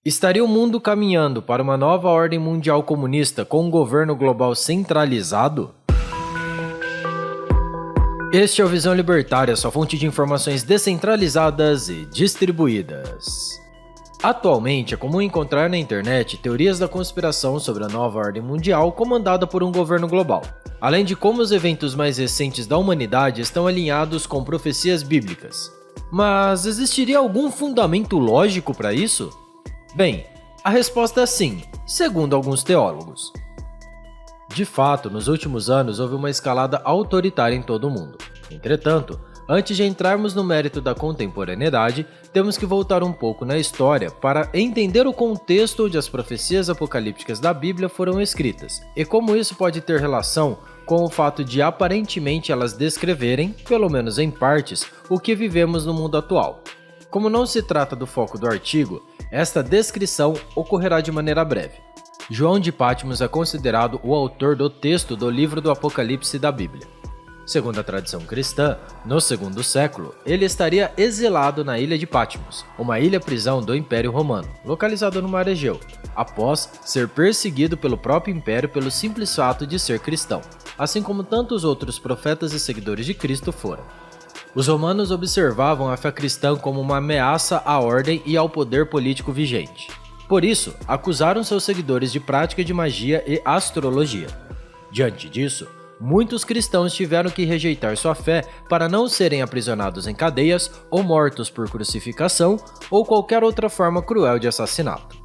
Estaria o mundo caminhando para uma nova ordem mundial comunista com um governo global centralizado? Este é o Visão Libertária, sua fonte de informações descentralizadas e distribuídas. Atualmente é comum encontrar na internet teorias da conspiração sobre a nova ordem mundial comandada por um governo global, além de como os eventos mais recentes da humanidade estão alinhados com profecias bíblicas. Mas existiria algum fundamento lógico para isso? Bem, a resposta é sim, segundo alguns teólogos. De fato, nos últimos anos houve uma escalada autoritária em todo o mundo. Entretanto, antes de entrarmos no mérito da contemporaneidade, temos que voltar um pouco na história para entender o contexto onde as profecias apocalípticas da Bíblia foram escritas, e como isso pode ter relação com o fato de aparentemente elas descreverem, pelo menos em partes, o que vivemos no mundo atual. Como não se trata do foco do artigo, esta descrição ocorrerá de maneira breve. João de Patmos é considerado o autor do texto do livro do Apocalipse da Bíblia. Segundo a tradição cristã, no segundo século, ele estaria exilado na ilha de Patmos, uma ilha-prisão do Império Romano, localizada no Mar Egeu, após ser perseguido pelo próprio Império pelo simples fato de ser cristão, assim como tantos outros profetas e seguidores de Cristo foram. Os romanos observavam a fé cristã como uma ameaça à ordem e ao poder político vigente. Por isso, acusaram seus seguidores de prática de magia e astrologia. Diante disso, muitos cristãos tiveram que rejeitar sua fé para não serem aprisionados em cadeias ou mortos por crucificação ou qualquer outra forma cruel de assassinato.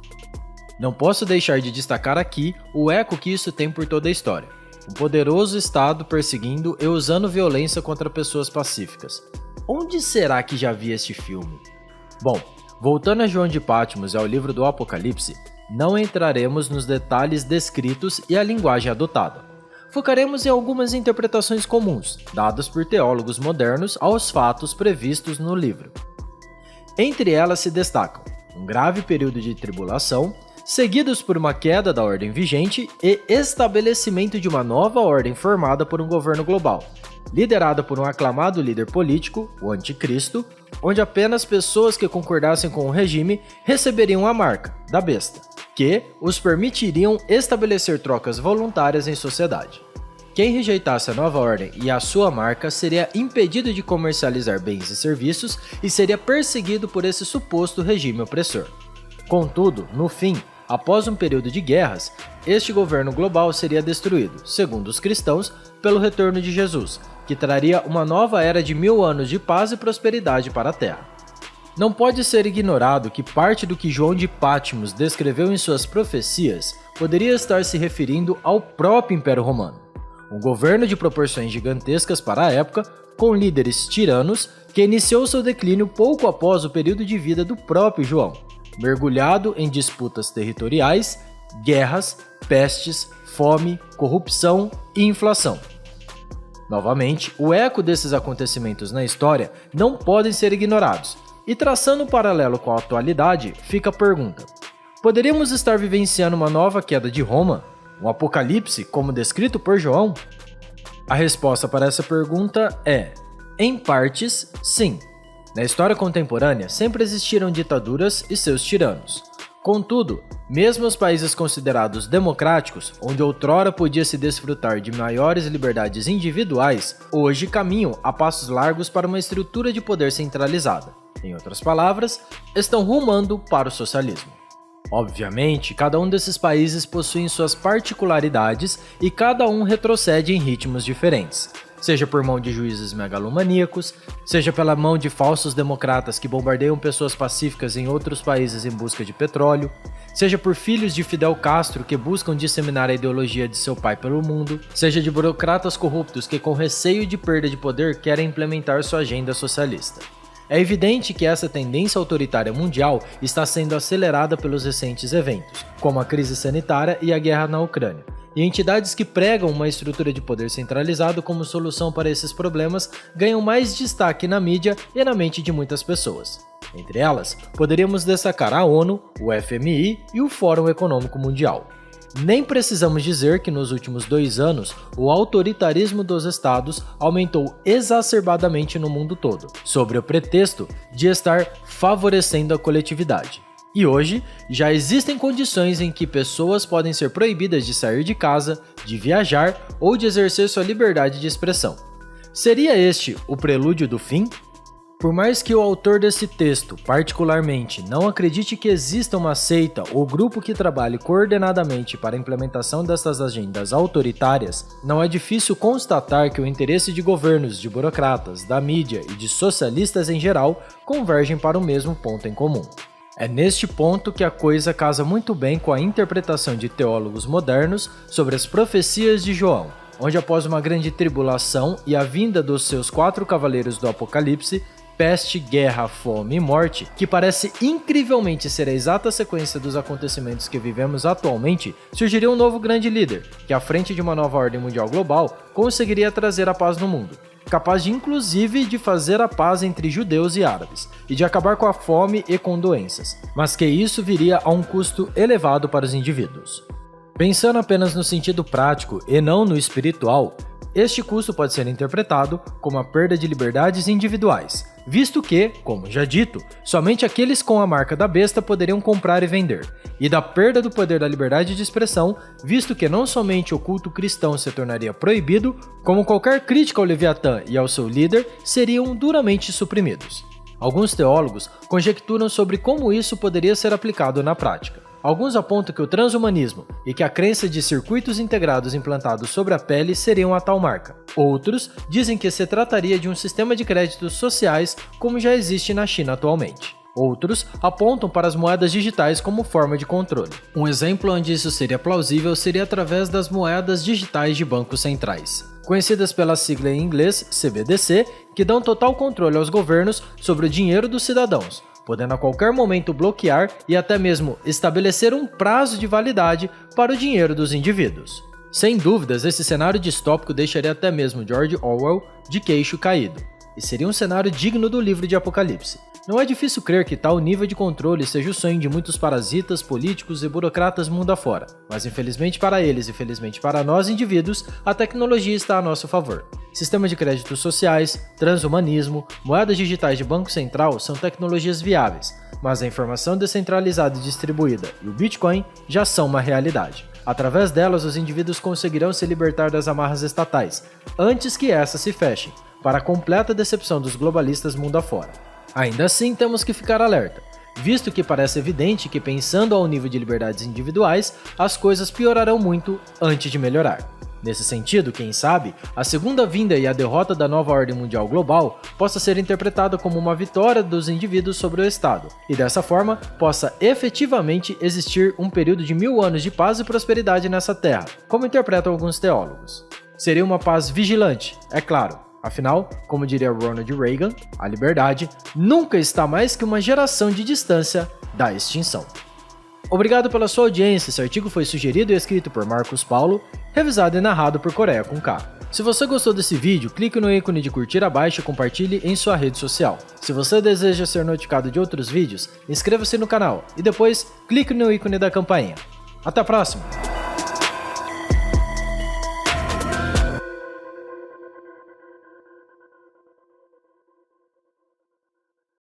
Não posso deixar de destacar aqui o eco que isso tem por toda a história. Um poderoso Estado perseguindo e usando violência contra pessoas pacíficas. Onde será que já vi este filme? Bom, voltando a João de Patmos e ao livro do Apocalipse, não entraremos nos detalhes descritos e a linguagem adotada. Focaremos em algumas interpretações comuns, dadas por teólogos modernos aos fatos previstos no livro. Entre elas se destacam um grave período de tribulação, seguidos por uma queda da ordem vigente e estabelecimento de uma nova ordem formada por um governo global, liderada por um aclamado líder político, o Anticristo, onde apenas pessoas que concordassem com o regime receberiam a marca da besta, que os permitiriam estabelecer trocas voluntárias em sociedade. Quem rejeitasse a nova ordem e a sua marca seria impedido de comercializar bens e serviços e seria perseguido por esse suposto regime opressor. Contudo, no fim, após um período de guerras, este governo global seria destruído, segundo os cristãos, pelo retorno de Jesus, que traria uma nova era de 1000 anos de paz e prosperidade para a Terra. Não pode ser ignorado que parte do que João de Patmos descreveu em suas profecias poderia estar se referindo ao próprio Império Romano, um governo de proporções gigantescas para a época, com líderes tiranos, que iniciou seu declínio pouco após o período de vida do próprio João, mergulhado em disputas territoriais, guerras, pestes, fome, corrupção e inflação. Novamente, o eco desses acontecimentos na história não podem ser ignorados, e traçando um paralelo com a atualidade, fica a pergunta: poderíamos estar vivenciando uma nova queda de Roma? Um apocalipse como descrito por João? A resposta para essa pergunta é, em partes, sim. Na história contemporânea, sempre existiram ditaduras e seus tiranos. Contudo, mesmo os países considerados democráticos, onde outrora podia se desfrutar de maiores liberdades individuais, hoje caminham a passos largos para uma estrutura de poder centralizada. Em outras palavras, estão rumando para o socialismo. Obviamente, cada um desses países possui suas particularidades e cada um retrocede em ritmos diferentes. Seja por mão de juízes megalomaníacos, seja pela mão de falsos democratas que bombardeiam pessoas pacíficas em outros países em busca de petróleo, seja por filhos de Fidel Castro que buscam disseminar a ideologia de seu pai pelo mundo, seja de burocratas corruptos que com receio de perda de poder querem implementar sua agenda socialista. É evidente que essa tendência autoritária mundial está sendo acelerada pelos recentes eventos, como a crise sanitária e a guerra na Ucrânia. E entidades que pregam uma estrutura de poder centralizado como solução para esses problemas ganham mais destaque na mídia e na mente de muitas pessoas. Entre elas, poderíamos destacar a ONU, o FMI e o Fórum Econômico Mundial. Nem precisamos dizer que nos últimos 2 anos, o autoritarismo dos estados aumentou exacerbadamente no mundo todo, sob o pretexto de estar favorecendo a coletividade. E hoje, já existem condições em que pessoas podem ser proibidas de sair de casa, de viajar ou de exercer sua liberdade de expressão. Seria este o prelúdio do fim? Por mais que o autor desse texto, particularmente, não acredite que exista uma seita ou grupo que trabalhe coordenadamente para a implementação dessas agendas autoritárias, não é difícil constatar que o interesse de governos, de burocratas, da mídia e de socialistas em geral convergem para o mesmo ponto em comum. É neste ponto que a coisa casa muito bem com a interpretação de teólogos modernos sobre as profecias de João, onde após uma grande tribulação e a vinda dos seus 4 cavaleiros do Apocalipse, peste, guerra, fome e morte, que parece incrivelmente ser a exata sequência dos acontecimentos que vivemos atualmente, surgiria um novo grande líder, que à frente de uma nova ordem mundial global, conseguiria trazer a paz no mundo, capaz de inclusive de fazer a paz entre judeus e árabes, e de acabar com a fome e com doenças, mas que isso viria a um custo elevado para os indivíduos. Pensando apenas no sentido prático e não no espiritual, este custo pode ser interpretado como a perda de liberdades individuais, visto que, como já dito, somente aqueles com a marca da besta poderiam comprar e vender, e da perda do poder da liberdade de expressão, visto que não somente o culto cristão se tornaria proibido, como qualquer crítica ao Leviatã e ao seu líder seriam duramente suprimidos. Alguns teólogos conjecturam sobre como isso poderia ser aplicado na prática. Alguns apontam que o transhumanismo e que a crença de circuitos integrados implantados sobre a pele seriam a tal marca. Outros dizem que se trataria de um sistema de créditos sociais como já existe na China atualmente. Outros apontam para as moedas digitais como forma de controle. Um exemplo onde isso seria plausível seria através das moedas digitais de bancos centrais, conhecidas pela sigla em inglês CBDC, que dão total controle aos governos sobre o dinheiro dos cidadãos, podendo a qualquer momento bloquear e até mesmo estabelecer um prazo de validade para o dinheiro dos indivíduos. Sem dúvidas, esse cenário distópico deixaria até mesmo George Orwell de queixo caído, e seria um cenário digno do livro de Apocalipse. Não é difícil crer que tal nível de controle seja o sonho de muitos parasitas, políticos e burocratas mundo afora, mas infelizmente para eles e felizmente para nós indivíduos, a tecnologia está a nosso favor. Sistemas de créditos sociais, transhumanismo, moedas digitais de banco central são tecnologias viáveis, mas a informação descentralizada e distribuída e o Bitcoin já são uma realidade. Através delas, os indivíduos conseguirão se libertar das amarras estatais, antes que essas se fechem, para a completa decepção dos globalistas mundo afora. Ainda assim, temos que ficar alerta, visto que parece evidente que, pensando ao nível de liberdades individuais, as coisas piorarão muito antes de melhorar. Nesse sentido, quem sabe, a segunda vinda e a derrota da nova ordem mundial global possa ser interpretada como uma vitória dos indivíduos sobre o Estado, e dessa forma possa efetivamente existir um período de 1000 anos de paz e prosperidade nessa terra, como interpretam alguns teólogos. Seria uma paz vigilante, é claro. Afinal, como diria Ronald Reagan, a liberdade nunca está mais que uma geração de distância da extinção. Obrigado pela sua audiência. Esse artigo foi sugerido e escrito por Marcos Paulo, revisado e narrado por Coreia com K. Se você gostou desse vídeo, clique no ícone de curtir abaixo e compartilhe em sua rede social. Se você deseja ser notificado de outros vídeos, inscreva-se no canal e depois clique no ícone da campainha. Até a próxima!